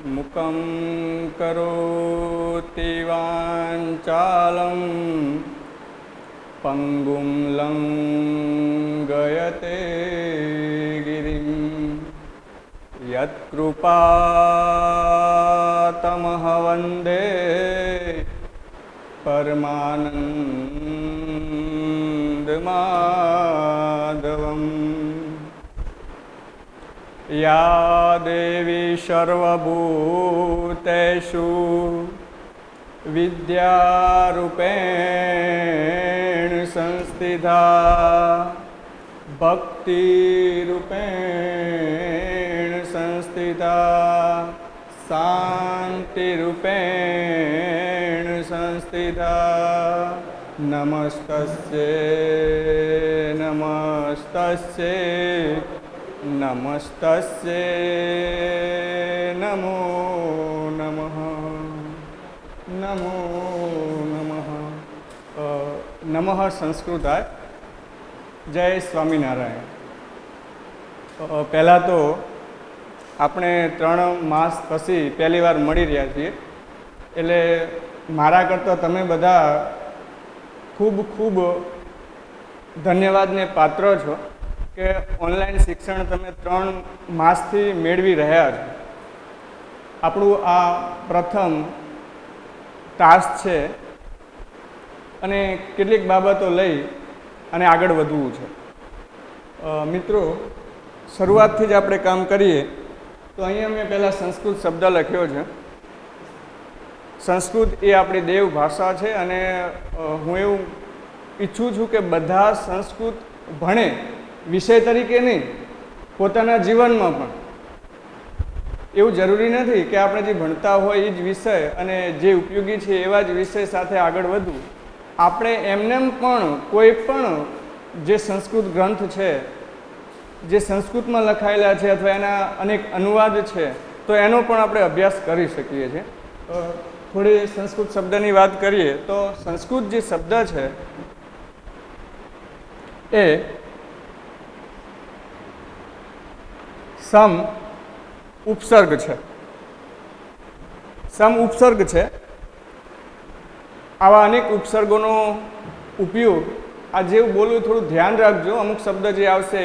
મુકં કરોતિ વાચાલં પંગું લંઘયતે ગિરિં યત્કૃપાતમઃ વંદે પરમાનંદમાધવં. યા દેવી સર્વભૂતેષુ વિદ્યારૂપેણ સંસ્થિતા ભક્તિરૂપેણ સંસ્થિતા શાંતિરૂપેણ સંસ્થિતા નમસ્તસ્યૈ નમસ્તસ્યૈ નમસ્તસ્યૈ નમો નમઃ નમો નમઃ. નમઃ સંસ્કૃતાય. જય સ્વામિનારાયણ. પહેલાં તો આપણે 3 માસ પછી પહેલી વાર મળી રહ્યા છીએ, એટલે મારા કરતાં તમે બધા ખૂબ ખૂબ ધન્યવાદને પાત્ર છો કે ઓનલાઈન શિક્ષણ તમે 3 માસથી મેળવી રહ્યા છો. આપણું આ પ્રથમ ટાસ્ક છે અને કેટલીક બાબતો લઈ અને આગળ વધવું છે. મિત્રો, શરૂઆતથી જ આપણે કામ કરીએ તો અહીંયા મેં પહેલાં સંસ્કૃત શબ્દ લખ્યો છે. સંસ્કૃત એ આપણી દેવ ભાષા છે અને હું એવું ઈચ્છું છું કે બધા સંસ્કૃત ભણે, વિષય તરીકે નહીં, પોતાના જીવનમાં પણ. એવું જરૂરી નથી કે આપણે જે ભણતા હોય એ જ વિષય અને જે ઉપયોગી છે એવા જ વિષય સાથે આગળ વધવું. આપણે એમનેમ પણ કોઈ પણ જે સંસ્કૃત ગ્રંથ છે, જે સંસ્કૃતમાં લખાયેલા છે અથવા એના અનેક અનુવાદ છે, તો એનો પણ આપણે અભ્યાસ કરી શકીએ છીએ. થોડી સંસ્કૃત શબ્દની વાત કરીએ તો સંસ્કૃત જે શબ્દ છે એ સમ ઉપસર્ગ છે. સમ ઉપસર્ગ છે. આવા અનેક ઉપસર્ગોનો ઉપયોગ, આ જેવું બોલવું થોડું ધ્યાન રાખજો, અમુક શબ્દ જે આવશે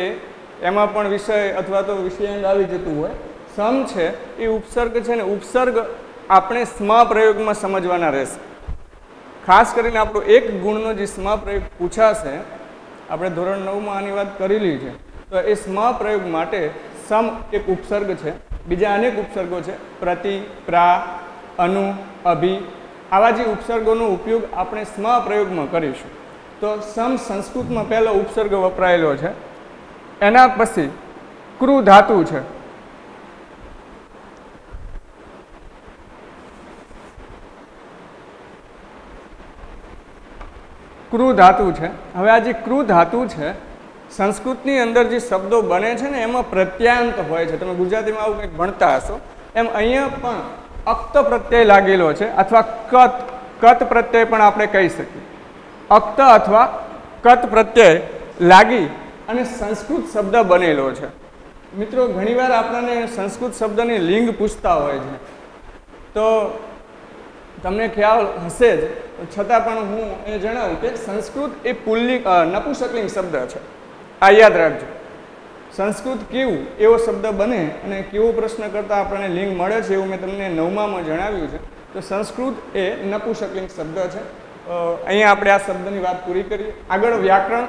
એમાં પણ વિષય અથવા તો વિષયાંગ આવી જતું હોય. સમ છે એ ઉપસર્ગ છે ને ઉપસર્ગ આપણે સ્મા પ્રયોગમાં સમજવાના રહેશે. ખાસ કરીને આપણો એક ગુણનો જે સ્મા પ્રયોગ પૂછાશે, આપણે ધોરણ 9માં આની વાત કરેલી છે, તો એ સ્મા પ્રયોગ માટે સમ એક ઉપસર્ગ છે. બીજા અનેક ઉપસર્ગો છે, પ્રતિ, પ્રા, અનુ, અભિ. આવા જે ઉપસર્ગોનો ઉપયોગ આપણે સ્મા પ્રયોગમાં કરીશું. તો સમ સંસ્કૃતમાં પહેલો ઉપસર્ગ વપરાયેલો છે. એના પછી ક્રુ ધાતુ છે. ક્રુ ધાતુ છે. હવે આ જે ક્રુ ધાતુ છે, સંસ્કૃતની અંદર જે શબ્દો બને છે ને એમાં પ્રત્યાંત હોય છે. તમે ગુજરાતીમાં આવું કંઈક ભણતા હશો. એમ અહીંયા પણ અક્ત પ્રત્યય લાગેલો છે અથવા કત પ્રત્યય પણ આપણે કહી શકીએ. અક્ત અથવા કત પ્રત્યય લાગી અને સંસ્કૃત શબ્દ બનેલો છે. મિત્રો, ઘણીવાર આપણને સંસ્કૃત શબ્દની લિંગ પૂછતા હોય છે, તો તમને ખ્યાલ હશે જ, છતાં પણ હું એ જણાવું કે સંસ્કૃત એ પુલ્લિંગ નપુંસકલિંગ શબ્દ છે. આ યાદ રાખજો. સંસ્કૃત કેવું એવો શબ્દ બને અને કેવો પ્રશ્ન કરતાં આપણને લિંગ મળે છે એવું મેં તમને 9માં જણાવ્યું છે. તો સંસ્કૃત એ નપુંસકલિંગ શબ્દ છે. અહીંયા આપણે આ શબ્દની વાત પૂરી કરીએ. આગળ વ્યાકરણ.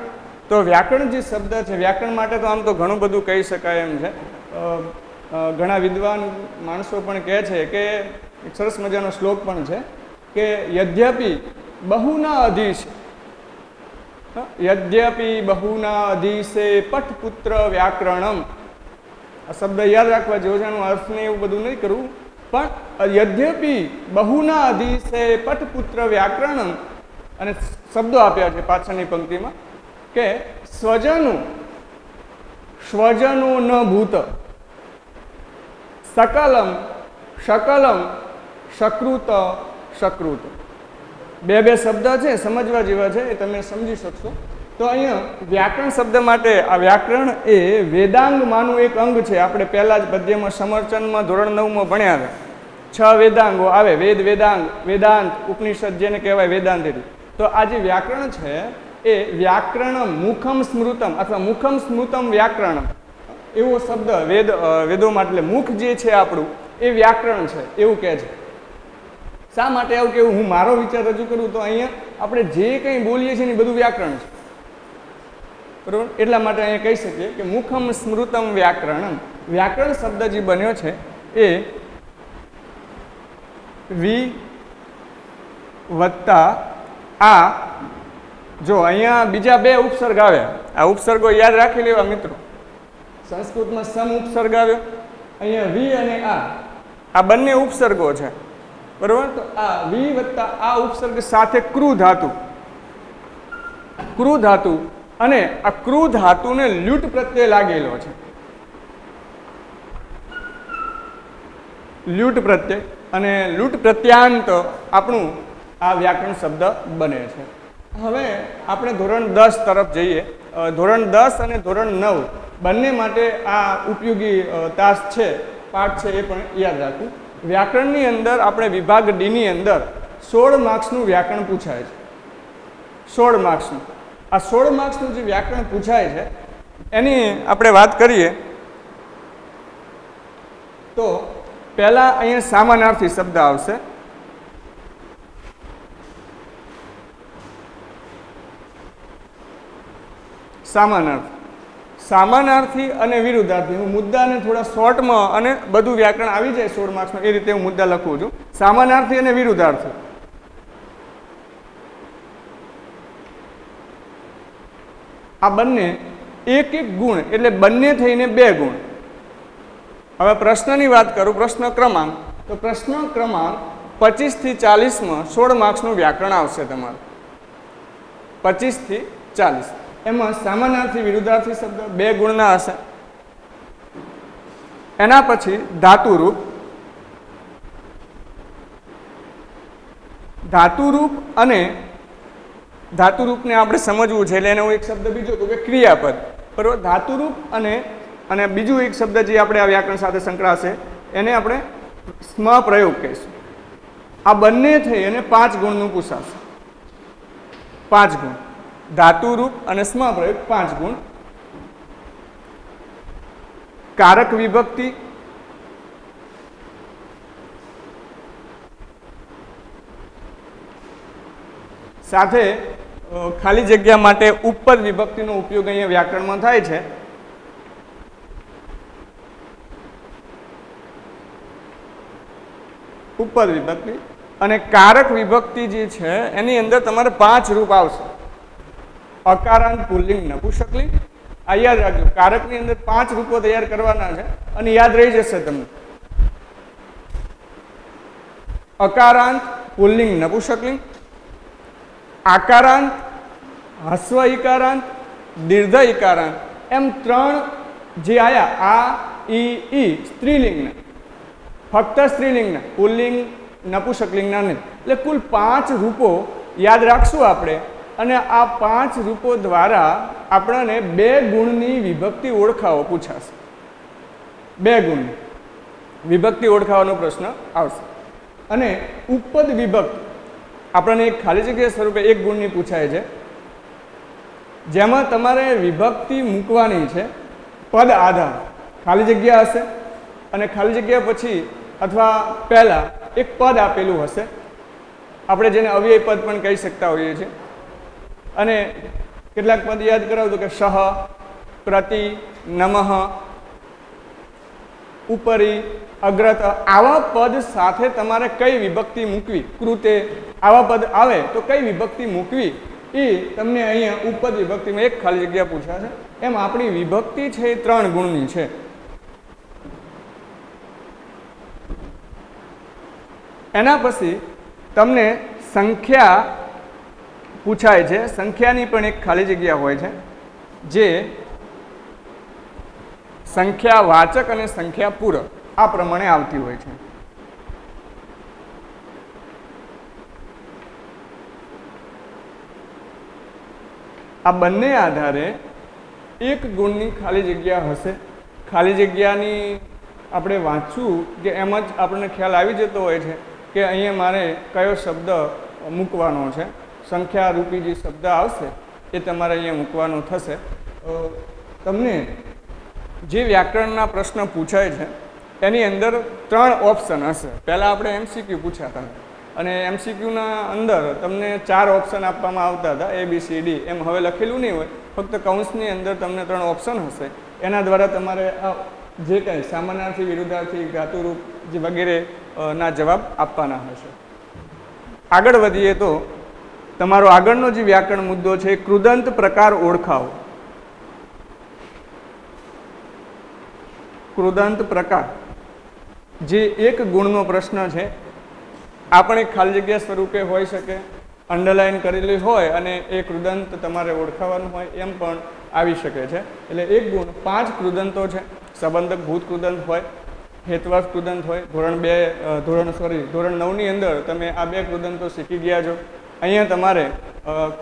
તો વ્યાકરણ જે શબ્દ છે, વ્યાકરણ માટે તો આમ તો ઘણું બધું કહી શકાય એમ છે. ઘણા વિદ્વાન માણસો પણ કહે છે કે એક સરસ મજાનો શ્લોક પણ છે કે યદ્યપિ બહુના અધીશ, યદ્યપિ બહુના અધીશે પટપુત્ર વ્યાકરણમ. આ શબ્દ યાદ રાખવા જેવો છે. આનું અર્થ ને એવું બધું નહીં કરવું, પણ યદ્યપિ બહુના અધીશે પટપુત્ર વ્યાકરણમ, અને શબ્દો આપ્યા છે પાછળની પંક્તિમાં કે સ્વજનું ન ભૂત, સકલમ શકલમ સકૃત સકૃત. બે શબ્દ છે, સમજવા જેવા છે, એ તમે સમજી શકશો. તો અહીંયા વ્યાકરણ શબ્દ માટે આ વ્યાકરણ એ વેદાંગમાંનું એક અંગ છે. આપણે પહેલાં જ પદ્યમાં સમર્ચનમાં ધોરણ 9માં ભણ્યા હતા 6 વેદાંગો આવે, વેદ, વેદાંગ, વેદાંત, ઉપનિષદ જેને કહેવાય વેદાંત. તો આ જે વ્યાકરણ છે એ વ્યાકરણ મુખમ સ્મૃતમ અથવા મુખમ સ્મૃતમ વ્યાકરણમ એવો શબ્દ વેદોમાં, એટલે મુખ જે છે આપણું એ વ્યાકરણ છે એવું કહે છે. શા માટે આવું કેવું? હું મારો વિચાર રજૂ કરું તો અહીંયા આપણે જે કંઈ બોલીએ છીએ ને બધું વ્યાકરણ છે, બરોબર? એટલા માટે અહીંયા કહી શકીએ કે મુખમ સ્મૃતમ વ્યાકરણમ. વ્યાકરણ શબ્દ જે બન્યો છે એ વી વત્તા આ, જો અહીંયા બીજા 2 ઉપસર્ગ આવ્યા. આ ઉપસર્ગો યાદ રાખી લેવા મિત્રો. સંસ્કૃતમાં સમ ઉપસર્ગ આવ્યો, અહીંયા વી અને આ બંને ઉપસર્ગો છે, બરોબર? તો આ વી વત્તા આ ઉપસર્ગ સાથે ક્રુ ધાતુ, ક્રુ ધાતુ, અને આ ક્રુ ધાતુને લ્યુટ પ્રત્યય લાગેલો છે, લ્યુટ પ્રત્યય, અને લ્યુટ પ્રત્યાંત આપણું આ વ્યાકરણ શબ્દ બને છે. હવે આપણે ધોરણ 10 તરફ જઈએ. ધોરણ 10 અને ધોરણ 9 બંને માટે આ ઉપયોગી તાસ છે, પાઠ છે, એ પણ યાદ રાખવું. વ્યાકરણની અંદર આપણે વિભાગ ડી ની અંદર 16 માર્ક્સનું વ્યાકરણ પૂછાય છે. 16 માર્ક્સનું. આ 16 માર્ક્સનું જે વ્યાકરણ પૂછાય છે એની આપણે વાત કરીએ તો પહેલા અહીંયા સામાનાર્થી શબ્દ આવશે. સામાનાર્થી, સામાનાર્થી અને વિરુદ્ધાર્થી. હું મુદ્દાને થોડા શોર્ટમાં અને બધું વ્યાકરણ આવી જાય 16 માર્ક્સમાં એ રીતે હું મુદ્દા લખું છું. સામાનાર્થી અને વિરુદ્ધાર્થી. આ બંને એક ગુણ, એટલે બંને થઈને 2 ગુણ. હવે પ્રશ્નની વાત કરું, પ્રશ્ન ક્રમાંક, તો પ્રશ્ન ક્રમાંક 25 થી 40માં 16 માર્ક્સનું વ્યાકરણ આવશે તમારું. 25 થી 40 એમાં સામાનાર્થી વિરુદ્ધાર્થી શબ્દ 2 ગુણના હશે. એના પછી ધાતુરૂપ, ધાતુરૂપ અને ધાતુરૂપને આપણે સમજવું છે એટલે એને હું એક શબ્દ બીજો કહું કે ક્રિયાપદ, બરાબર? ધાતુરૂપ અને બીજું એક શબ્દ જે આપણે આ વ્યાકરણ સાથે સંકળાશે એને આપણે સ્મ પ્રયોગ કહીશું. આ બંને થઈ અને 5 ગુણનું પૂછાશે. 5 ગુણ. ધાતુરૂપ અને સ્મ પ્રયોગ 5 ગુણ. કારક વિભક્તિ, સાથે ખાલી જગ્યા માટે ઉપપદ વિભક્તિનો ઉપયોગ અહીંયા વ્યાકરણમાં થાય છે. ઉપપદ વિભક્તિ અને કારક વિભક્તિ જે છે એની અંદર તમારે 5 રૂપ આવશે. અકારાંત, પુલ્લિંગ, નપુંસકલિંગ. આ યાદ રાખજો. કારકની અંદર 5 રૂપો તૈયાર કરવાના છે અને યાદ રહી જશે તમને. અકારાંત, પુલ્લિંગ, નપુંસકલિંગ. આકારાંત, હસ્વ ઇકારાંત, દીર્ઘ ઇકારાંત, એમ 3 જે આયા. આ, ઈ, સ્ત્રીલિંગના, ફક્ત સ્ત્રીલિંગના, પુલ્લિંગ, નપુંસકલિંગના નહીં. એટલે કુલ 5 રૂપો યાદ રાખશું આપણે, અને આ 5 રૂપો દ્વારા આપણને 2 ગુણની વિભક્તિ ઓળખાવો પૂછાશે. 2 ગુણની વિભક્તિ ઓળખાવાનો પ્રશ્ન આવશે. અને ઉપપદ વિભક્તિ આપણને એક ખાલી જગ્યા સ્વરૂપે 1 ગુણની પૂછાય છે, જેમાં તમારે વિભક્તિ મૂકવાની છે. પદ આધાર ખાલી જગ્યા હશે અને ખાલી જગ્યા પછી અથવા પહેલાં એક પદ આપેલું હશે. આપણે જેને અવ્યય પદ પણ કહી શકતા હોઈએ છીએ. અને કેટલાક પદ યાદ કરાવતું કે સહ, પ્રતિ, નમઃ, ઉપરી, અગ્રત, આવા પદ સાથે તમારે કઈ વિભક્તિ મૂકવી. કૃતે આવા પદ આવે તો કઈ વિભક્તિ મૂકવી એ તમને અહીંયા ઉપપદ વિભક્તિમાં એક ખાલી જગ્યા પૂછાશે. એમ આપણી વિભક્તિ છે એ 3 ગુણની છે. એના પછી તમને સંખ્યા પૂછાય છે. સંખ્યાની પણ એક ખાલી જગ્યા હોય છે જે સંખ્યા વાચક અને સંખ્યા પૂરક આ પ્રમાણે આવતી હોય છે. આ બંને આધારે 1 ગુણની ખાલી જગ્યા હશે. ખાલી જગ્યાની આપણે વાંચવું કે એમ જ આપણને ખ્યાલ આવી જતો હોય છે કે અહીંયા મારે કયો શબ્દ મૂકવાનો છે, સંખ્યારૂપી જે શબ્દ આવશે એ તમારે અહીંયા મૂકવાનો થશે. તમને જે વ્યાકરણના પ્રશ્ન પૂછાય છે એની અંદર 3 ઓપ્શન હશે. પહેલાં આપણે MCQ પૂછાતા અને MCQના અંદર તમને 4 ઓપ્શન આપવામાં આવતા હતા, ABCD એમ. હવે લખેલું નહીં હોય, ફક્ત કૌંસની અંદર તમને 3 ઓપ્શન હશે. એના દ્વારા તમારે જે કંઈ સામાનાર્થી, વિરુદ્ધાર્થી, ધાતુરૂપ જે વગેરે ના જવાબ આપવાના હશે. આગળ વધીએ તો તમારો આગળનો જે વ્યાકરણ મુદ્દો છે કૃદંત પ્રકાર ઓળખાવો. કૃદંત પ્રકાર જે 1 ગુણનો પ્રશ્ન છે. આ પણ એક ખાલી જગ્યા સ્વરૂપે હોઈ શકે, અંડરલાઇન કરેલી હોય અને એ કૃદંત તમારે ઓળખાવાનું હોય એમ પણ આવી શકે છે. એટલે 1 ગુણ 5 કૃદંતો છે. સંબંધક ભૂત કૃદંત હોય, હેતવર્ષ કૃદંત હોય. ધોરણ 9ની અંદર તમે આ 2 કૃદંતો શીખી ગયા છો. અહીંયા તમારે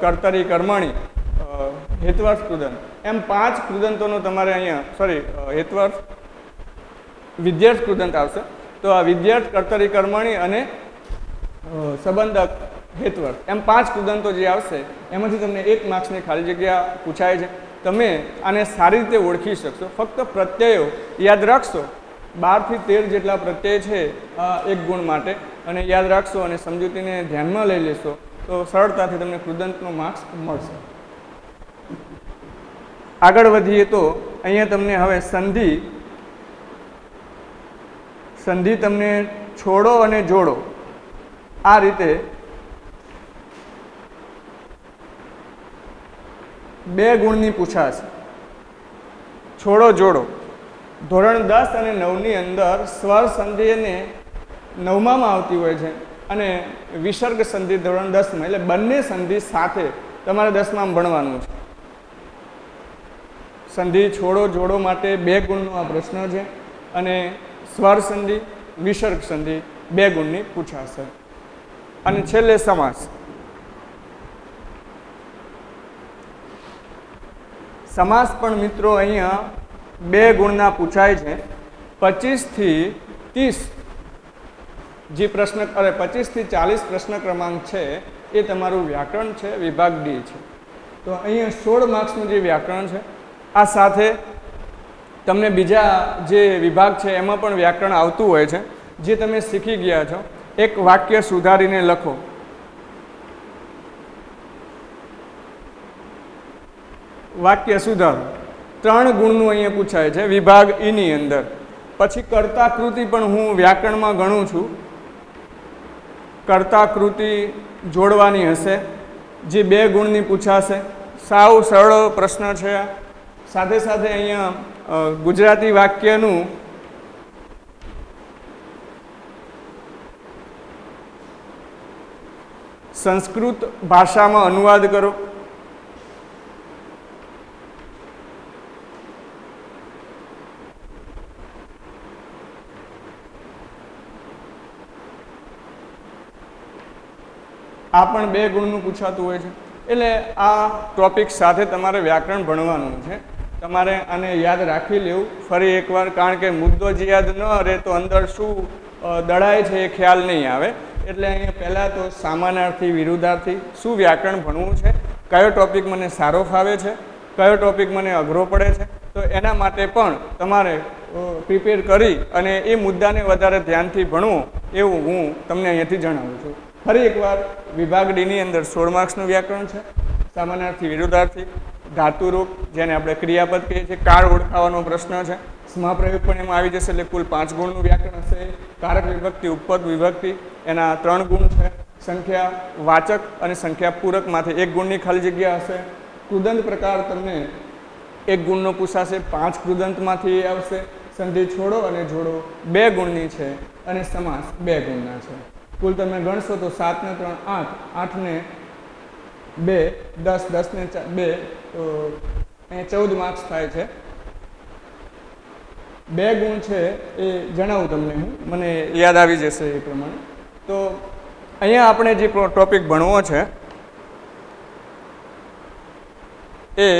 કર્તરી, કર્મણી, હેતવર્ષ કૃદંત એમ 5 કૃદંતોનો તમારે અહીંયા હેતવર્ષ વિધ્યર્થ કૃદંત આવશે. તો આ વિધ્યર્થ, કર્તરી, કર્મણી અને સંબંધક, હેતવર્ષ એમ 5 કૃદંતો જે આવશે એમાંથી તમને 1 માર્ક્સની ખાલી જગ્યા પૂછાય છે. તમે આને સારી રીતે ઓળખી શકશો. ફક્ત પ્રત્યયો યાદ રાખશો. 12 થી 13 જેટલા પ્રત્યય છે 1 ગુણ માટે, અને યાદ રાખશો અને સમજૂતીને ધ્યાનમાં લઈ લેશો તો સરળતાથી તમને કૃદંતનો માર્ક્સ મળશે. આગળ વધીએ તો અહીંયા તમને હવે સંધિ તમને છોડો અને જોડો આ રીતે 2 ગુણની પૂછાશે. છોડો જોડો ધોરણ 10 અને 9ની અંદર સ્વર સંધિ અને 9માં આવતી હોય છે અને વિસર્ગ સંધિ ધોરણ 10માં. એટલે બંને સંધિ સાથે તમારે 10માં ભણવાનું છે. સંધિ છોડો જોડો માટે 2 ગુણનો આ પ્રશ્ન છે અને સ્વર સંધિ, વિસર્ગ સંધિ 2 ગુણની પૂછાશે. અને છેલ્લે સમાસ. સમાસ પણ મિત્રો અહીંયા 2 ગુણના પૂછાય છે. 25 થી 30 જે પ્રશ્ન 25 થી 40 પ્રશ્ન ક્રમાંક છે એ તમારું વ્યાકરણ છે, વિભાગ D છે. તો અહીંયા 16 માર્ક્સનું જે વ્યાકરણ છે, આ સાથે તમને બીજા જે વિભાગ છે એમાં પણ વ્યાકરણ આવતું હોય છે જે તમે શીખી ગયા છો. એક વાક્ય સુધારીને લખો. વાક્ય સુધારો 3 ગુણનું અહીંયા પૂછાય છે વિભાગ E ની અંદર. પછી કર્તાકૃતિ પણ હું વ્યાકરણમાં ગણું છું. કર્તાકૃતિ જોડવાની હશે જે 2 ગુણની પૂછાશે. સાવ સરળ પ્રશ્ન છે. સાથે સાથે અહીંયા ગુજરાતી વાક્યનું સંસ્કૃત ભાષામાં અનુવાદ કરો. આ પણ 2 ગુણનું પૂછાતું હોય છે. એટલે આ ટોપિક સાથે તમારે વ્યાકરણ ભણવાનું છે. તમારે આને યાદ રાખી લેવું ફરી એકવાર, કારણ કે મુદ્દો જ યાદ ન રહે તો અંદર શું દળાય છે એ ખ્યાલ નહીં આવે. એટલે અહીંયા પહેલાં તો સામાનાર્થી, વિરુદ્ધાર્થી, શું વ્યાકરણ ભણવું છે, કયો ટોપિક મને સારો ફાવે છે, કયો ટોપિક મને અઘરો પડે છે, તો એના માટે પણ તમારે પ્રિપેર કરી અને એ મુદ્દાને વધારે ધ્યાનથી ભણવો એવું હું તમને અહીંયાથી જણાવું છું. ફરી એકવાર વિભાગ ડીની અંદર 16 માર્ક્સનું વ્યાકરણ છે. સામાનાર્થી, વિરુદ્ધાર્થી, ધાતુરૂપ જેને આપણે ક્રિયાપદ કહીએ છીએ, કાળ ઓળખાવાનો પ્રશ્ન છે. સમાપ્રયોગ પણ એમાં આવી જશે. એટલે કુલ 5 ગુણનું વ્યાકરણ હશે. કારક વિભક્તિ, ઉપપદ વિભક્તિ એના 3 ગુણ છે. સંખ્યા વાચક અને સંખ્યા પૂરકમાંથી 1 ગુણની ખાલી જગ્યા હશે. કૃદંત પ્રકાર તમને 1 ગુણનો પૂછાશે. 5 કૃદંતમાંથી આવશે. સંધિ છોડો અને જોડો 2 ગુણની છે અને સમાસ 2 ગુણના છે. કુલ તમે ગણશો તો 7 ને 3 8, 8 ને 2 10, 10 ને 2 તો અહીંયા 14 માર્ક્સ થાય છે. 2 ગુણ છે એ જણાવું તમને હું, મને યાદ આવી જશે એ પ્રમાણે. તો અહીંયા આપણે જે ટોપિક ભણવો છે એ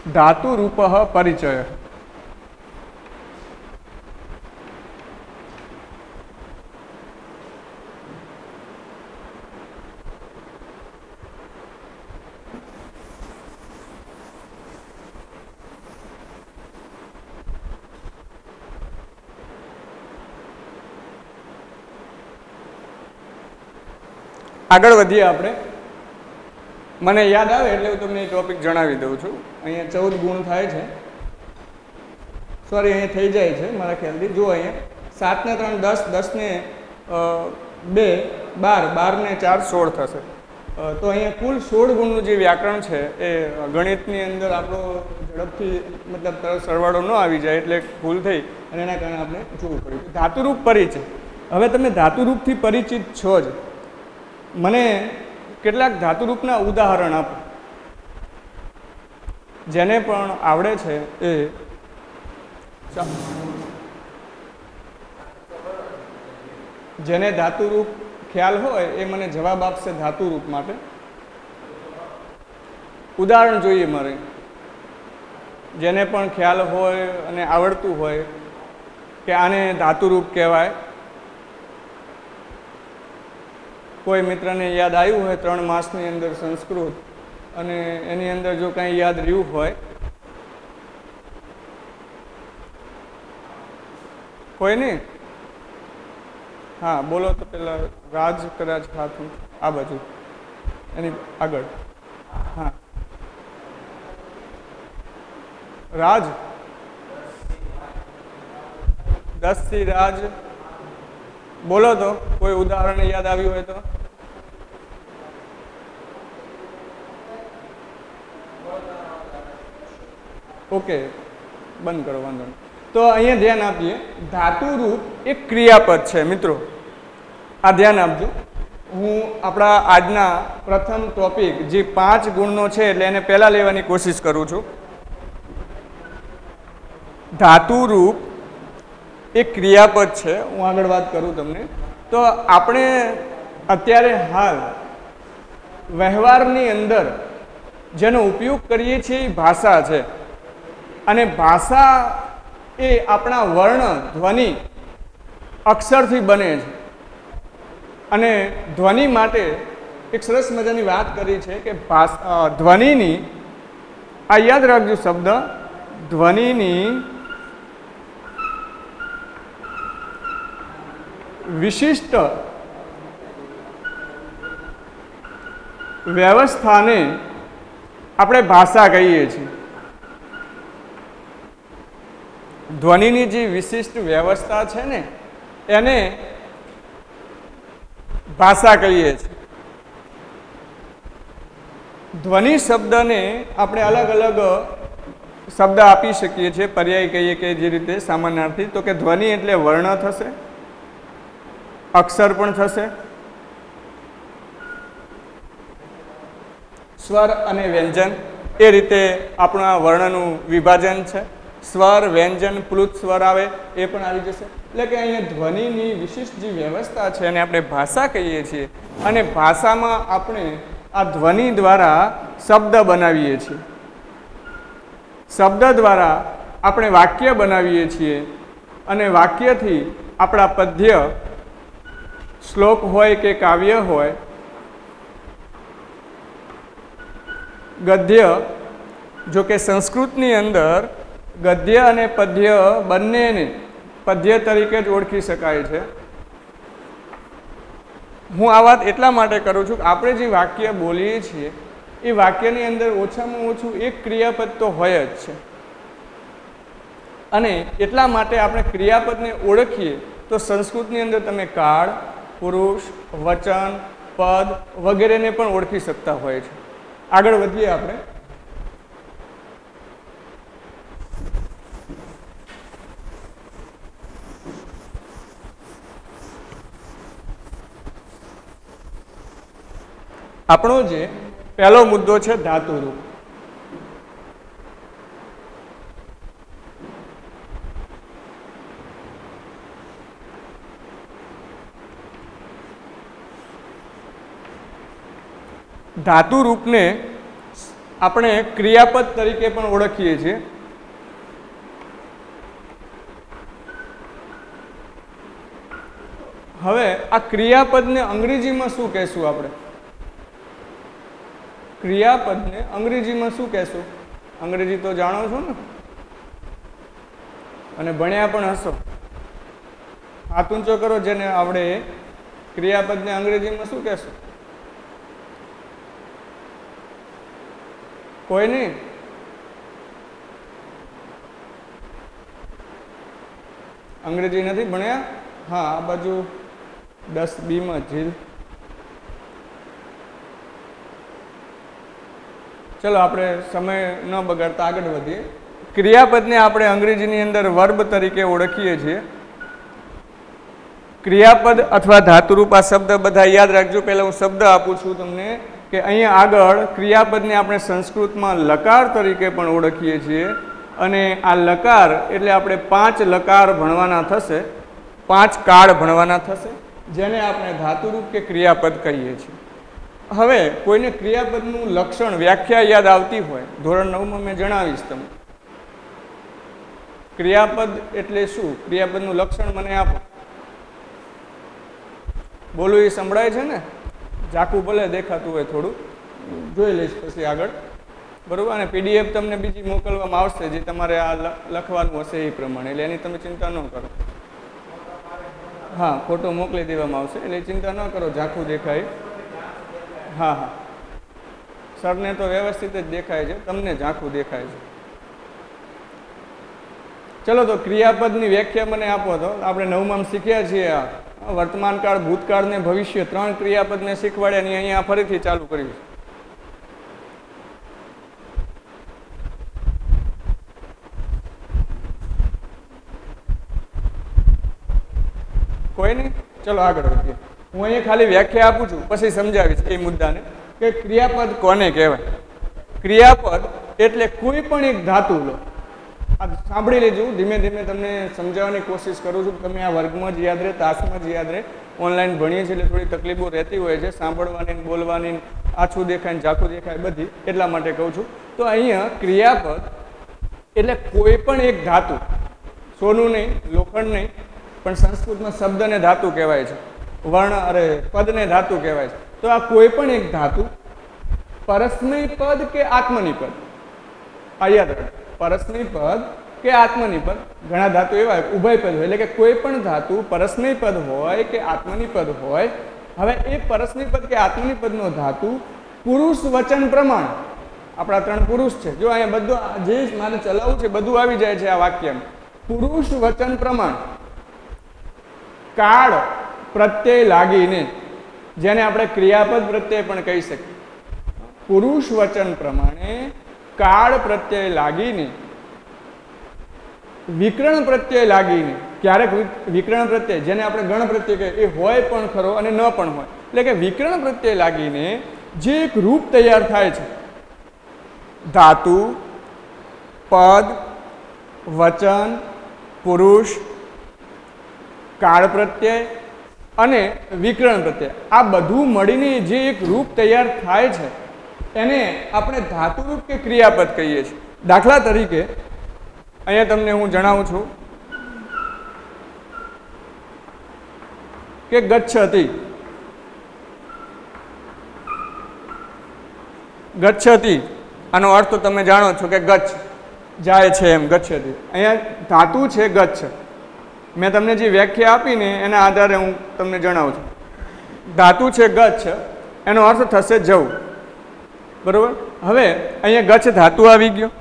धातुरूपः परिचयः। આગળ વધીએ આપણે. મને યાદ આવે એટલે હું તમને ટોપિક જણાવી દઉં છું. અહીંયા 14 ગુણ થાય છે, સોરી અહીંયા થઈ જાય છે મારા ખ્યાલથી. જો અહીંયા 7 ને 3 10, 10 ને 2 12, 12 ને 4 16 થશે. તો અહીંયા કુલ 16 ગુણનું જે વ્યાકરણ છે એ ગણિતની અંદર આપણો ઝડપથી મતલબ તરત સરવાળો ન આવી જાય એટલે ભૂલ થઈ અને એના કારણે આપણે જોવું પડ્યું. ધાતુરૂપ પરિચય. હવે તમે ધાતુરૂપથી પરિચિત છો જ, મને કેટલાક ધાતુરૂપના ઉદાહરણ આપો. જેને પણ આવડે છે એ જેને ધાતુરૂપ ખ્યાલ હોય એ મને જવાબ આપશે ધાતુરૂપ માટે. ઉદાહરણ જોઈએ મારે. જેને પણ ખ્યાલ હોય અને આવડતું હોય કે આને ધાતુરૂપ કહેવાય. કોઈ મિત્રને યાદ આવ્યું હોય 3 માસની અંદર સંસ્કૃત અને એની અંદર જો કાંઈ યાદ રહ્યું હોય, કોઈ નહીં? હા બોલો તો પેલા રાજ કદાચ હાથ આ બાજુ એની આગળ. હા રાજ, 10 થી રાજ બોલો તો. કોઈ ઉદાહરણ યાદ આવ્યું હોય તો. ઓકે બંધ કરો, વાંધો નહીં. તો અહીંયા ધ્યાન આપીએ. ધાતુરૂપ એક ક્રિયાપદ છે મિત્રો, આ ધ્યાન આપજો. હું આપણા આજના પ્રથમ ટોપિક જે 5 ગુણનો છે એટલે એને પહેલા લેવાની કોશિશ કરું છું. ધાતુરૂપ એક ક્રિયાપદ છે. હું આગળ વાત કરું તમને. તો આપણે અત્યારે હાલ વ્યવહારની અંદર જેનો ઉપયોગ કરીએ છીએ એ ભાષા છે. અને ભાષા એ આપણા વર્ણ ધ્વનિ અક્ષરથી બને છે. અને ધ્વનિ માટે એક સરસ મજાની વાત કરી છે કે ધ્વનિની, આ યાદ રાખજો શબ્દ, ધ્વનિની વિશિષ્ટ વ્યવસ્થાને આપણે ભાષા કહીએ છીએ. ધ્વનિની જે વિશિષ્ટ વ્યવસ્થા છે ને એને ભાષા કહીએ છીએ. ધ્વનિ શબ્દને આપણે અલગ અલગ શબ્દ આપી શકીએ છીએ, પર્યાય કહીએ કે જે રીતે સામાન્યાર્થી. તો કે ધ્વનિ એટલે વર્ણ થશે, અક્ષર પણ થશે, સ્વર અને વ્યંજન. એ રીતે આપણા વર્ણનું વિભાજન છે. સ્વર, વ્યંજન, પ્લુત સ્વર આવે એ પણ આવી જશે. એટલે કે અહીંયા ધ્વનિની વિશિષ્ટ જે વ્યવસ્થા છે એને આપણે ભાષા કહીએ છીએ. અને ભાષામાં આપણે આ ધ્વનિ દ્વારા શબ્દ બનાવીએ છીએ. શબ્દ દ્વારા આપણે વાક્ય બનાવીએ છીએ. અને વાક્યથી આપણા પદ્ય, શ્લોક હોય કે કાવ્ય હોય, ગદ્ય, જો કે સંસ્કૃતની અંદર ગદ્ય અને પદ્ય બંનેને પદ્ય તરીકે જ ઓળખી શકાય છે. હું આ વાત એટલા માટે કરું છું કે આપણે જે વાક્ય બોલીએ છીએ એ વાક્યની અંદર ઓછામાં ઓછું એક ક્રિયાપદ તો હોય જ છે. અને એટલા માટે આપણે ક્રિયાપદને ઓળખીએ તો સંસ્કૃતની અંદર તમે કાળ, પુરુષ, વચન, પદ વગેરેને પણ ઓળખી શકતા હોય છે. આગળ વધીએ આપણે. આપણો જે પહેલો મુદ્દો છે ધાતુરૂપ. ધાતુરૂપને આપણે ક્રિયાપદ તરીકે પણ ઓળખીએ છીએ. હવે આ ક્રિયાપદને અંગ્રેજીમાં શું કહેશું આપણે? ક્રિયાપદને અંગ્રેજીમાં શું કહેશું? અંગ્રેજી તો જાણો છો ને અને ભણ્યા પણ હશો. હાથ ઊંચો કરો જેને આવડે. ક્રિયાપદને અંગ્રેજીમાં શું કહેશું? કોઈ નહીં? અંગ્રેજી નથી ભણ્યા? હા, આ બાજુ 10B માં જીલ. ચલો આપણે સમય ન બગાડતા આગળ વધીએ. ક્રિયાપદને આપણે અંગ્રેજીની અંદર વર્બ તરીકે ઓળખીએ છીએ. ક્રિયાપદ અથવા ધાતુરૂપ આ શબ્દ બધા યાદ રાખજો. પહેલા હું શબ્દ આપું છું તમને કે અહીંયા આગળ ક્રિયાપદને આપણે સંસ્કૃતમાં લકાર તરીકે પણ ઓળખીએ છીએ. અને આ લકાર એટલે આપણે 5 લકાર ભણવાના થશે, 5 કાળ ભણવાના થશે, જેને આપણે ધાતુરૂપ કે ક્રિયાપદ કહીએ છીએ. હવે કોઈને ક્રિયાપદનું લક્ષણ વ્યાખ્યા યાદ આવતી હોય, ધોરણ 9માં મેં જણાવીશ તમને. ક્રિયાપદ એટલે શું? ક્રિયાપદનું લક્ષણ મને આપો. બોલું એ સંભળાય છે ને? ઝાકું ભલે દેખાતું હોય થોડું, જોઈ લઈશ પછી આગળ, બરોબર. અને PDF તમને બીજી મોકલવામાં આવશે જે તમારે આ લખવાનું હશે એ પ્રમાણે, એટલે એની તમે ચિંતા ન કરો. હા, ફોટો મોકલી દેવામાં આવશે, એટલે ચિંતા ન કરો. ઝાકું દેખાય? હા હા, સરને તો વ્યવસ્થિત જ દેખાય છે, તમને ઝાંખું દેખાય છે. ચલો તો ક્રિયાપદની વ્યાખ્યા મને આપો. તો આપણે 9માં શીખ્યા છીએ વર્તમાનકાળ, ભૂતકાળ ને ભવિષ્ય 3 ક્રિયાપદને શીખવાડ્યા ને અહીંયા ફરીથી ચાલુ કર્યું. કોઈ નહીં? ચલો આગળ વધીએ. હું અહીંયા ખાલી વ્યાખ્યા આપું છું, પછી સમજાવીશ એ મુદ્દાને કે ક્રિયાપદ કોને કહેવાય. ક્રિયાપદ એટલે કોઈ પણ એક ધાતુ લો. આ સાંભળી લેજો, ધીમે ધીમે તમને સમજાવવાની કોશિશ કરું છું. તમે આ વર્ગમાં જ યાદ રહે, તાસમાં જ યાદ રહે. ઓનલાઈન ભણીએ છીએ એટલે થોડી તકલીફો રહેતી હોય છે, સાંભળવાની, બોલવાની, આછું દેખાય ને ઝાખું દેખાય બધી, એટલા માટે કહું છું. તો અહીંયા ક્રિયાપદ એટલે કોઈ પણ એક ધાતુ, સોનું નહીં, લોખંડ નહીં, પણ સંસ્કૃતમાં શબ્દને ધાતુ કહેવાય છે, પદને ધાતુ કહેવાય છે. તો આ કોઈ પણ એક ધાતુ પરસ્મય પદ કે આત્મની પદ, આ યાદ રાખો. પરસ્મય પદ કે આત્મની પદ. ઘણા ધાતુ એવા ઉભય પદ હોય, એટલે કે કોઈ પણ ધાતુ પરસ્મય પદ હોય કે આત્મની પદ હોય. હવે એ પરસ્મય પદ કે આત્મની પદનો ધાતુ પુરુષ વચન પ્રમાણ, આપણા 3 પુરુષ છે, જો અહીંયા બધું જે મારે ચલાવવું છે બધું આવી જાય છે આ વાક્યમાં. પુરુષ વચન પ્રમાણ કાળ પ્રત્યય લાગીને, જેને આપણે ક્રિયાપદ પ્રત્યય પણ કહી શકીએ. પુરુષ વચન પ્રમાણે કાળ પ્રત્યય લાગીને, વિકરણ પ્રત્યય લાગીને, ક્યારેક વિકરણ પ્રત્યય જેને આપણે ગણ પ્રત્યય કહીએ એ હોય પણ ખરો અને ન પણ હોય, એટલે કે વિકરણ પ્રત્યય લાગીને જે એક રૂપ તૈયાર થાય છે, ધાતુ, પદ, વચન, પુરુષ, કાળ પ્રત્યય અને વિકરણ પ્રત્યય, આ બધું મળીને જે એક રૂપ તૈયાર થાય છે એને આપણે ધાતુરૂપ કે ક્રિયાપદ કહીએ છીએ. દાખલા તરીકે અહીંયા તમને હું જણાવું છું કે ગચ્છતિ. ગચ્છતિ આનો અર્થ તો તમે જાણો છો કે ગચ્છ, જાય છે એમ, ગચ્છતિ. અહીંયા ધાતુ છે ગચ્છ. મેં તમને જે વ્યાખ્યા આપીને એના આધારે હું તમને જણાવું છું. ધાતુ છે ગચ્છ, એનો અર્થ થશે જવું, બરોબર. હવે અહીંયા ગચ્છ ધાતુ આવી ગયો.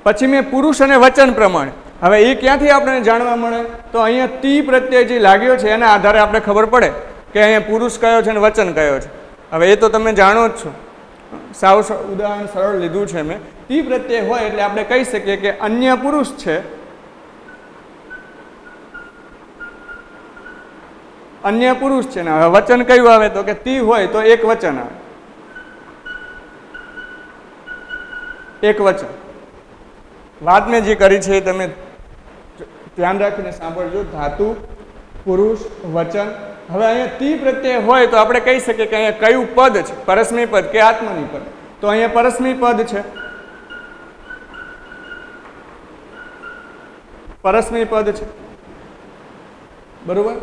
પછી મેં પુરુષ અને વચન પ્રમાણે, હવે એ ક્યાંથી આપણને જાણવા મળે? તો અહીંયા તી પ્રત્યય જે લાગ્યો છે એના આધારે આપણે ખબર પડે કે અહીંયા પુરુષ કયો છે અને વચન કયો છે. હવે એ તો તમે જાણો જ છો, સાવ ઉદાહરણ સરળ લીધું છે મેં. તી પ્રત્યય હોય એટલે આપણે કહી શકીએ કે અન્ય પુરુષ છે, અન્ય પુરુષ છે ને. હવે વચન કયું આવે? તો કે તી હોય તો એક વચન આવે, એક વચન. વાત મેં જે કરી છે તમે ધ્યાન રાખીને સાંભળજો. ધાતુ, પુરુષ, વચન. હવે અહીંયા તી પ્રત્યય હોય તો આપણે કહી શકીએ કે અહીંયા કયું પદ છે, પરસ્મય પદ કે આત્મની પદ? તો અહીંયા પરસ્મય પદ છે. પરસ્મય પદ છે, બરોબર.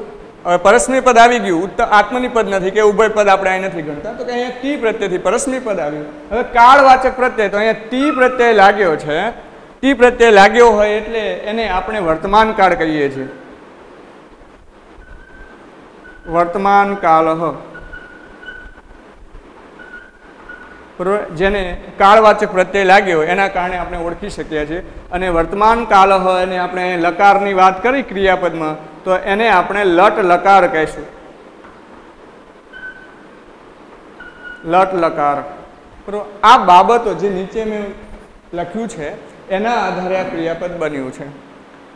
હવે પરસ્મય પદ આવી ગયું, આત્મની પદ નથી કે ઉભય પદ આપણે અહીં નથી ગણતા, તો કે અહીંયા ટી પ્રત્યયથી પરસ્મય પદ આવ્યું. હવે કાળવાચક પ્રત્યય, તો અહીંયા ટી પ્રત્યય લાગ્યો છે. ટી પ્રત્યય લાગ્યો હોય એટલે એને આપણે વર્તમાન કાળ કહીએ છીએ. વર્તમાન કાળ, બરોબર, જેને કાળવાચક પ્રત્યય લાગ્યો હોય એના કારણે આપણે ઓળખી શકીએ છીએ. અને વર્તમાન કાળ એને આપણે લકારની વાત કરી ક્રિયાપદમાં, તો એને આપણે લટ લકાર કહીશું. લટ લકાર, બરોબર. આ બાબતો જે નીચે મેં લખ્યું છે એના આધારે આ ક્રિયાપદ બન્યું છે.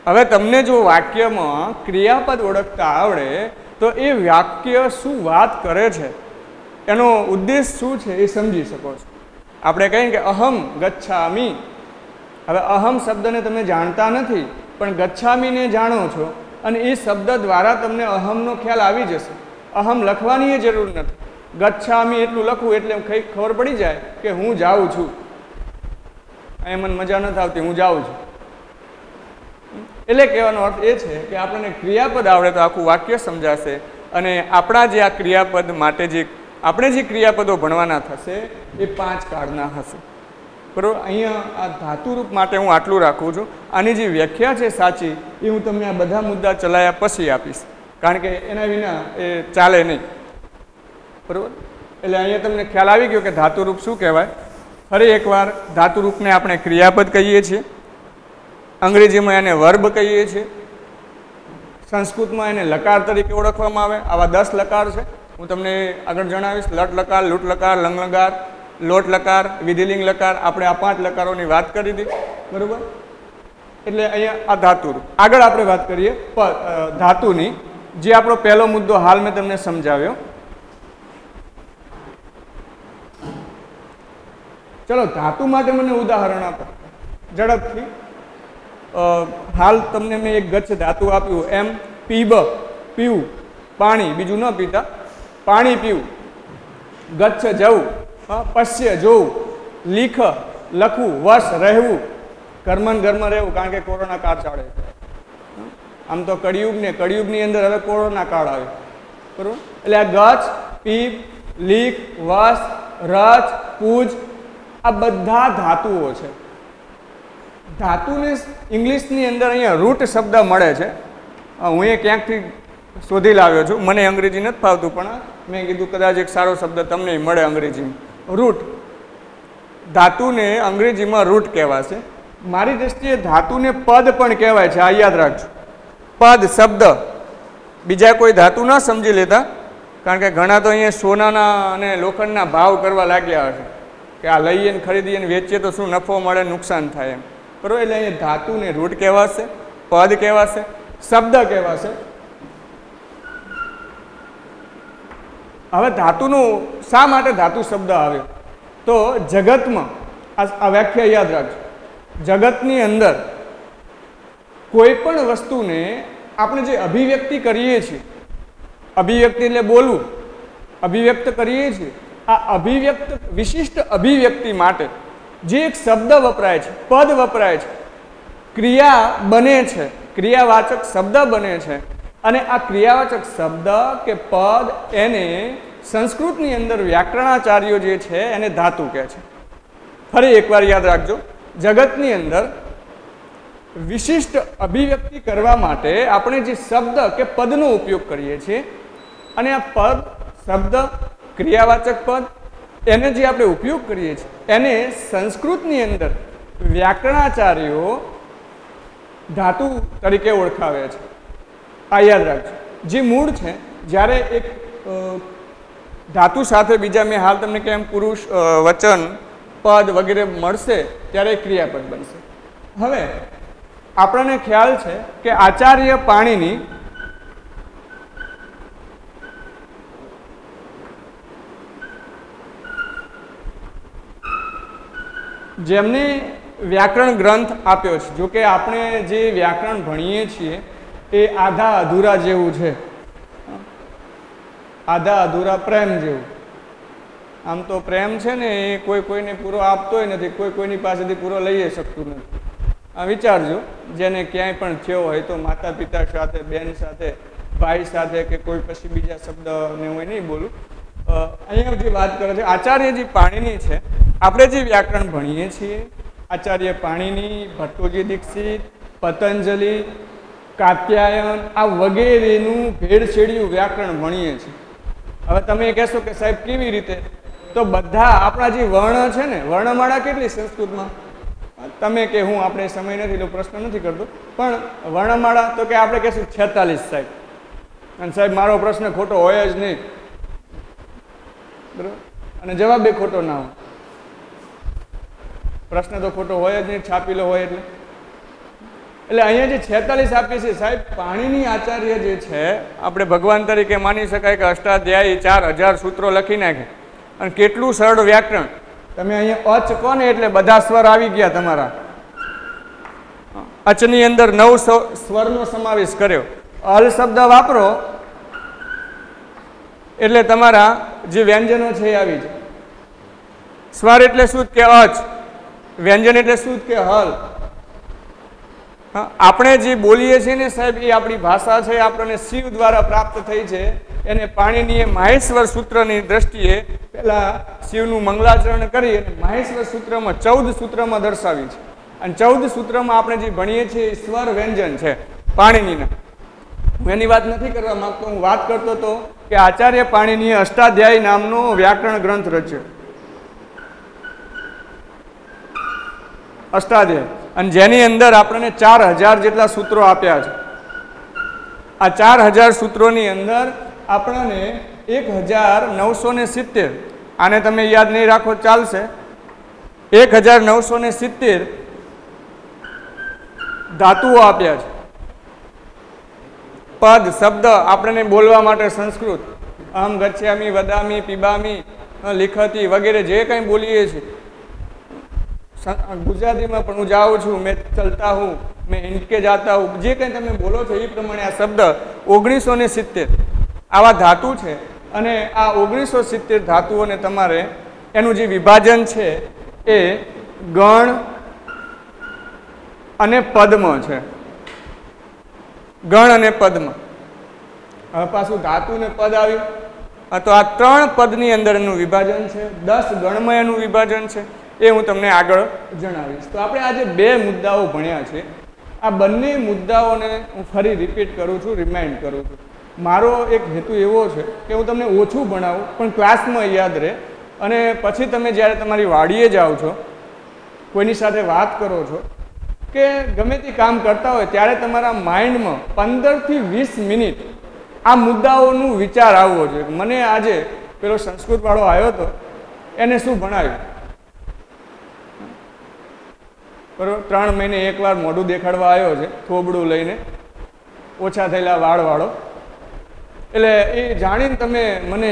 હવે તમને જો વાક્યમાં ક્રિયાપદ ઓળખતા આવડે તો એ વાક્ય શું વાત કરે છે, એનો ઉદ્દેશ શું છે એ સમજી શકો છો. આપણે કહીએ કે અહમ ગચ્છામી. હવે અહમ શબ્દને તમે જાણતા નથી પણ ગચ્છામીને જાણો છો અને એ શબ્દ દ્વારા તમને અહમનો ખ્યાલ આવી જશે. અહમ લખવાની એ જરૂર નથી, ગચ્છામી એટલું લખવું એટલે કંઈક ખબર પડી જાય કે હું જાઉં છું. અહીં મને મજા નથી આવતી, હું જાઉં છું. એટલે કહેવાનો અર્થ એ છે કે આપણને ક્રિયાપદ આવડે તો આખું વાક્ય સમજાશે. અને આપણા જે આ ક્રિયાપદ માટે જે આપણે જે ક્રિયાપદો ભણવાના થશે એ 5 કાળના હશે, બરાબર. અહીંયા આ ધાતુરૂપ માટે હું આટલું રાખું છું. આની જે વ્યાખ્યા છે સાચી એ હું તમને આ બધા મુદ્દા ચલાયા પછી આપીશ, કારણ કે એના વિના એ ચાલે નહીં, બરાબર. એટલે અહીંયા તમને ખ્યાલ આવી ગયો કે ધાતુરૂપ શું કહેવાય. ફરી એકવાર, ધાતુરૂપને આપણે ક્રિયાપદ કહીએ છીએ, અંગ્રેજીમાં એને વર્બ કહીએ છીએ, સંસ્કૃતમાં એને લકાર તરીકે ઓળખવામાં આવે. આવા 10 લકાર છે, હું તમને આગળ જણાવીશ. લટ લકાર, લૂટ લકાર, લંગ લકાર, લોટ લકાર, વિધિલિંગ લકાર. આપણે આ 5 લકારોની વાત કરી હતી, બરાબર. એટલે અહીંયા આ ધાતુરૂપ. આગળ આપણે વાત કરીએ ધાતુની, જે આપણો પહેલો મુદ્દો હાલ મેં તમને સમજાવ્યો. ચલો ધાતુ માટે મને ઉદાહરણ આપો ઝડપથી. હાલ તમને મેં એક ગચ્છ ધાતુ આપ્યું, એમ પીબ પીવું, પાણી, બીજું ન પીતા, પાણી પીવું. ગચ્છ જવું, પશ્ય જોવું, લીખ લખવું, વશ રહેવું, ઘરમાં ઘરમાં રહેવું, કારણ કે કોરોના કાળ ચાલે છે. આમ તો કળિયુગની અંદર હવે કોરોના કાળ આવે, બરોબર. એટલે આ ગચ્છ, પીપ, લીખ, વશ, રચ, પૂજ આ બધા ધાતુઓ છે. ધાતુને ઇંગ્લિશની અંદર અહીંયા રૂટ શબ્દ મળે છે. હું એ ક્યાંકથી શોધી લાવ્યો છું, મને અંગ્રેજી નથી ફાવતું પણ મેં કીધું કદાચ એક સારો શબ્દ તમને મળે અંગ્રેજીમાં. રૂટ, ધાતુને અંગ્રેજીમાં રૂટ કહેવાશે. મારી દ્રષ્ટિએ ધાતુને પદ પણ કહેવાય છે, આ યાદ રાખજો. પદ શબ્દ, બીજા કોઈ ધાતુ ના સમજી લેતા, કારણ કે ઘણા તો અહીંયા સોનાના અને લોખંડના ભાવ કરવા લાગ્યા હશે કે આ લઈએ ને ખરીદીએ ને વેચીએ તો શું નફો મળે, નુકસાન થાય એમ, બરોબર. એટલે અહીંયા ધાતુને રૂટ કહેવાશે, પદ કહેવાશે, શબ્દ કહેવાશે. હવે ધાતુનું શા માટે ધાતુ શબ્દ આવ્યો, તો જગતમાં આ વ્યાખ્યા યાદ રાખજો. જગતની અંદર કોઈ પણ વસ્તુને આપણે જે અભિવ્યક્તિ કરીએ છીએ, અભિવ્યક્તિ એટલે બોલવું, અભિવ્યક્ત કરીએ છીએ, આ અભિવ્યક્ત વિશિષ્ટ અભિવ્યક્તિ માટે જે એક શબ્દ વપરાય છે, પદ વપરાય છે, ક્રિયા બને છે, ક્રિયાવાચક શબ્દ બને છે. અને આ ક્રિયાવાચક શબ્દ કે પદ એને સંસ્કૃતની અંદર વ્યાકરણાચાર્યો જે છે એને ધાતુ કહે છે. ફરી એકવાર યાદ રાખજો, જગતની અંદર વિશિષ્ટ અભિવ્યક્તિ કરવા માટે આપણે જે શબ્દ કે પદનો ઉપયોગ કરીએ છીએ અને આ પદ, શબ્દ, ક્રિયાવાચક પદ એને જે આપણે ઉપયોગ કરીએ છીએ એને સંસ્કૃતની અંદર વ્યાકરણાચાર્યો ધાતુ તરીકે ઓળખાવે છે. આ યાદ રાખજો. જે મૂળ છે, જ્યારે એક ધાતુ સાથે બીજા મેં હાલ તમને કેમ પુરુષ, વચન, પદ વગેરે મળશે ત્યારે ક્રિયાપદ બનશે. હવે આપણને ખ્યાલ છે કે આચાર્ય પાણીની જેમને વ્યાકરણ ગ્રંથ આપ્યો છે, જો કે આપણે જે વ્યાકરણ ભણીએ છીએ એ આધા અધૂરા જેવું છે, આધા અધૂરા પ્રેમ જેવું. આમ તો પ્રેમ છે ને એ કોઈ કોઈને પૂરો આપતોય નથી, કોઈ કોઈની પાસેથી પૂરો લઈ શકતું નથી. વિચારજો, જેને ક્યાંય પણ થયો હોય તો માતા પિતા સાથે, બેન સાથે, ભાઈ સાથે, કે કોઈ પછી બીજા શબ્દને હું નહીં બોલું. અહીંયા જે વાત કરે છે આચાર્યજી પાણીની છે. આપણે જે વ્યાકરણ ભણીએ છીએ આચાર્ય પાણીની, ભટ્ટોજી દીક્ષિત, પતંજલિ, કાત્યાયન, આ વગેરેનું ભેળસેળિયું વ્યાકરણ ભણીએ છીએ. હવે તમે કહેશો કે સાહેબ કેવી રીતે? તો બધા આપણા જે વર્ણ છે ને, વર્ણમાળા કેટલી સંસ્કૃતમાં? તમે કે હું, આપણે સમય નથી એટલે પ્રશ્ન નથી કરતો, પણ વર્ણમાળા તો કે આપણે કહેશું 46 સાહેબ. અને સાહેબ મારો પ્રશ્ન ખોટો હોય જ નહીં, બરાબર? અને જવાબ એ ખોટો ના હોય. પ્રશ્ન તો ખોટો હોય જ નહીં, છાપેલો હોય એટલે. એટલે અહીંયા જે 46 આપીએ છીએ સાહેબ, પાણીની આચાર્ય જે છે આપણે ભગવાન તરીકે માની શકાય કે અષ્ટાધ્યાયી 4000 સૂત્રો લખી નાખે. અને કેટલું સરળ વ્યાકરણ. તમે અહીંયા અચ કહો ને એટલે બધા સ્વર આવી ગયા તમારા. અચની અંદર 9 સ્વરનો સમાવેશ કર્યો. અલ શબ્દ વાપરો એટલે તમારા જે વ્યંજનો છે એ આવી જાય. સ્વર એટલે શું કે અચ, વ્યંજન એટલે શું કે હલ. આપણે જે બોલીએ છીએ ને સાહેબ એ આપણી ભાષા છે, આપણને શિવ દ્વારા પ્રાપ્ત થઈ છે. એને પાણીની માહેશ્વર સૂત્રની દ્રષ્ટિએ પહેલા શિવનું મંગલાચરણ કરી અને માહેશ્વર સૂત્રમાં 14 સૂત્રમાં દર્શાવી છે. અને 14 સૂત્રમાં આપણે જે ભણીએ છીએ એ સ્વર વ્યંજન છે પાણીનીના. હું એની વાત નથી કરવા માંગતો, હું વાત કરતો હતો કે આચાર્ય પાણીનીએ અષ્ટાધ્યાયી નામનો વ્યાકરણ ગ્રંથ રચ્યો. અષ્ટાધ્યાય, અને જેની અંદર આપણને 4000 જેટલા સૂત્રો આપ્યા છે. આ 4000 સૂત્રોની અંદર આપણને 1970, આને તમે યાદ નહીં રાખો ચાલશે, 1970 ધાતુઓ આપ્યા છે. પદ, શબ્દ આપણને બોલવા માટે સંસ્કૃત, અહમ ગચ્છામી, વદામી, પીબામી, લિખતી વગેરે જે કંઈ બોલીએ છીએ. ગુજરાતીમાં પણ હું જાઉં છું, મેં ચલતા હું, મેં ઇનકે જાતા હું, જે કંઈ તમે બોલો છો એ પ્રમાણે આ શબ્દ 1970 આવા ધાતુ છે. અને આ 1970 ધાતુઓને તમારે એનું જે વિભાજન છે એ ગણ અને પદ્મ છે. ગણ અને પદ્મ. હવે પાછું ધાતુ ને પદ આવ્યું, તો આ 3 પદની અંદર એનું વિભાજન છે, 10 ગણમાં એનું વિભાજન છે. એ હું તમને આગળ જણાવીશ. તો આપણે આજે 2 મુદ્દાઓ ભણ્યા છે. આ બંને મુદ્દાઓને હું ફરી રિપીટ કરું છું, રિમાઇન્ડ કરું છું. મારો એક હેતુ એવો છે કે હું તમને ઓછું ભણાવું પણ ક્લાસમાં યાદ રહે. અને પછી તમે જ્યારે તમારી વાડીએ જાઓ છો, કોઈની સાથે વાત કરો છો કે ગમે તે કામ કરતા હોય ત્યારે તમારા માઇન્ડમાં 15 થી 20 મિનિટ આ મુદ્દાઓનું વિચાર આવવો જોઈએ. મને આજે પેલો સંસ્કૃતવાળો આવ્યો હતો, એને શું ભણાવ્યું? બરાબર, 3 મહિને એકવાર મોઢું દેખાડવા આવ્યો છે, થોબડું લઈને, ઓછા થયેલા વાળવાળો. એટલે એ જાણીને તમે મને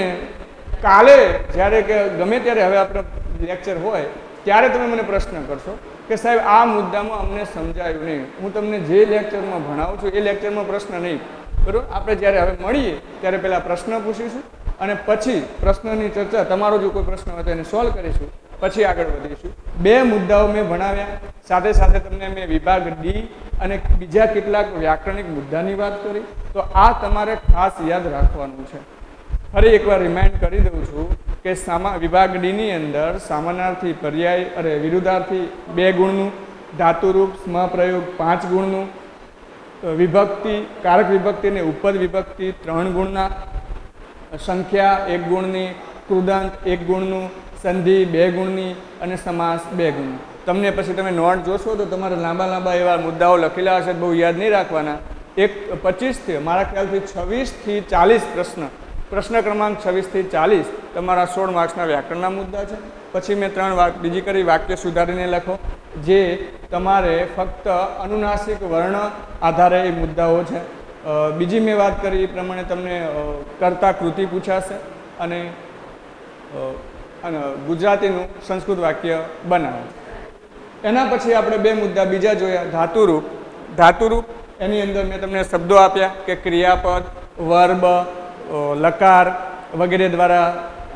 કાલે જ્યારે કે ગમે ત્યારે હવે આપણો લેક્ચર હોય ત્યારે તમે મને પ્રશ્ન કરશો કે સાહેબ આ મુદ્દામાં અમને સમજાયું નહીં. હું તમને જે લેક્ચરમાં ભણાવું છું એ લેક્ચરમાં પ્રશ્ન નહીં. બરાબર, આપણે જ્યારે હવે મળીએ ત્યારે પહેલાં પ્રશ્ન પૂછીશું અને પછી પ્રશ્નની ચર્ચા, તમારો જો કોઈ પ્રશ્ન હોય તો એને સોલ્વ કરીશું, પછી આગળ વધીશું. 2 મુદ્દાઓ મેં ભણાવ્યા, સાથે સાથે તમને મેં વિભાગ ડી અને બીજા કેટલાક વ્યાકરણિક મુદ્દાની વાત કરી. તો આ તમારે ખાસ યાદ રાખવાનું છે. ફરી એકવાર રિમાઇન્ડ કરી દઉં છું કે વિભાગ ડીની અંદર સામાનાર્થી, પર્યાય અને વિરુદ્ધાર્થી 2 ગુણનું, ધાતુરૂપ, સ્મપ્રયોગ 5 ગુણનું, વિભક્તિ, કારક વિભક્તિ અને ઉપદ વિભક્તિ 3 ગુણના, સંખ્યા 1 ગુણની, કૃદંત 1 ગુણનું, સંધિ 2 ગુણની અને સમાસ 2 ગુણની. તમને પછી તમે નોટ જોશો તો તમારે લાંબા લાંબા એવા મુદ્દાઓ લખેલા હશે, બહુ યાદ નહીં રાખવાના. 25 મારા ખ્યાલથી 26 થી 40 પ્રશ્ન ક્રમાંક 26 થી 40 તમારા 16 માર્ક્સના વ્યાકરણના મુદ્દા છે. પછી મેં 3 બીજી કરી વાક્ય સુધારીને લખો, જે તમારે ફક્ત અનુનાસિક વર્ણ આધારે એ મુદ્દાઓ છે. બીજી મેં વાત કરી એ પ્રમાણે તમને કર્તા કૃતિ પૂછાશે અને ગુજરાતીનું સંસ્કૃત વાક્ય બનાવે. એના પછી આપણે 2 મુદ્દા બીજા જોયા. ધાતુરૂપ. ધાતુરૂપ એની અંદર મેં તમને શબ્દો આપ્યા કે ક્રિયાપદ, વર્બ, લકાર વગેરે દ્વારા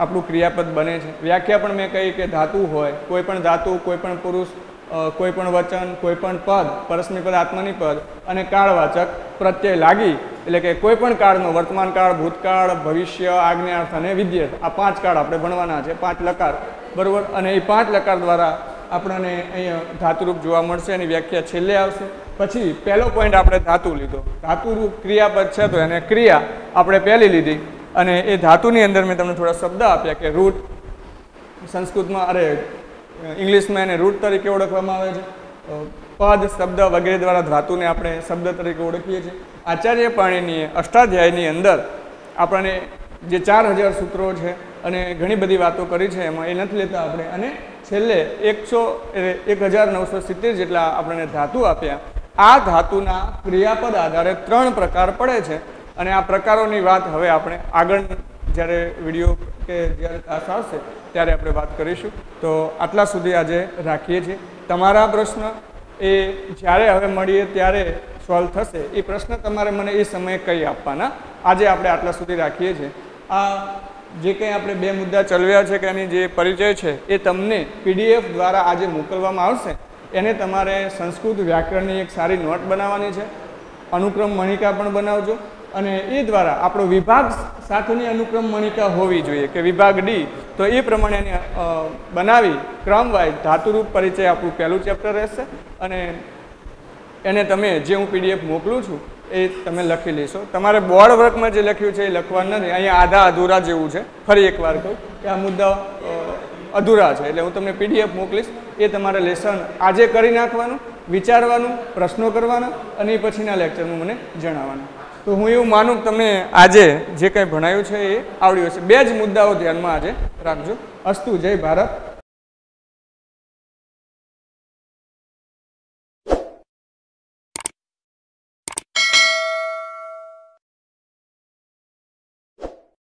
આપણું ક્રિયાપદ બને છે. વ્યાખ્યા પણ મેં કહી કે ધાતુ હોય, કોઈ પણ ધાતુ, કોઈ પણ પુરુષ કોઈ પણ વચન, કોઈ પણ પદ, પરસ્મી પદ, આત્મની પદ અને કાળવાચક પ્રત્યય લાગી, એટલે કે કોઈ પણ કાળનો વર્તમાન કાળ, ભૂતકાળ, ભવિષ્ય, આજ્ઞાર્થ અને વિધેય, આ 5 કાળ આપણે ભણવાના છે, 5 લકાર, બરાબર. અને એ 5 લકાર દ્વારા આપણને અહીંયા ધાતુરૂપ જોવા મળશે. એની વ્યાખ્યા છેલ્લે આવશે. પછી પહેલો પોઈન્ટ આપણે ધાતુ લીધો, ધાતુરૂપ ક્રિયાપદ છે તો એને ક્રિયા આપણે પહેલી લીધી. અને એ ધાતુની અંદર મેં તમને થોડા શબ્દ આપ્યા કે રૂટ, સંસ્કૃતમાં ઇંગ્લિશમાં એને રૂટ તરીકે ઓળખવામાં આવે છે. પદ, શબ્દ વગેરે દ્વારા ધાતુને આપણે શબ્દ તરીકે ઓળખીએ છીએ. આચાર્ય પાણીનીએ અષ્ટાધ્યાયની અંદર આપણને જે 4000 સૂત્રો છે અને ઘણી બધી વાતો કરી છે, એમાં એ નથી લેતા આપણે. અને છેલ્લે 1970 જેટલા આપણને ધાતુ આપ્યા. આ ધાતુના ક્રિયાપદ આધારે 3 પ્રકાર પડે છે. અને આ પ્રકારોની વાત હવે આપણે આગળ જ્યારે વિડીયો કે જ્યારે ક્લાસ આવશે ત્યારે આપણે વાત કરીશું. તો આટલા સુધી આજે રાખીએ છીએ. તમારા પ્રશ્ન એ જ્યારે હવે મળીએ ત્યારે સોલ્વ થશે. એ પ્રશ્ન તમારે મને એ સમયે કહી આપવાના. આજે આપણે આટલા સુધી રાખીએ છીએ. આ જે કંઈ આપણે 2 મુદ્દા ચલાવ્યા છે કે એની જે પરિચય છે એ તમને PDF દ્વારા આજે મોકલવામાં આવશે. એને તમારે સંસ્કૃત વ્યાકરણની એક સારી નોટ બનાવવાની છે. અનુક્રમ મણિકા પણ બનાવજો. અને એ દ્વારા આપણો વિભાગ સાથેની અનુક્રમ મણિકા હોવી જોઈએ કે વિભાગ ડી, તો એ પ્રમાણે એને બનાવી ક્રમવાઇઝ ધાતુરૂપ પરિચય આપણું પહેલું ચેપ્ટર રહેશે. અને એને તમે જે હું PDF મોકલું છું એ તમે લખી લેશો. તમારે બોર્ડ વર્કમાં જે લખ્યું છે એ લખવાનું નથી. અહીંયા આધા અધૂરા જેવું છે. ફરી એકવાર કહું કે આ મુદ્દા અધૂરા છે, એટલે હું તમને PDF મોકલીશ. એ તમારે લેસન આજે કરી નાખવાનું, વિચારવાનું, પ્રશ્નો કરવાના અને એ પછીના લેક્ચરમાં મને જણાવવાના. તો હું એવું માનું કે તમે આજે જે કંઈ ભણાયું છે એ આવડ્યું હશે. 2 જ મુદ્દાઓ ધ્યાનમાં આજે રાખજો. અસ્તુ. જય ભારત.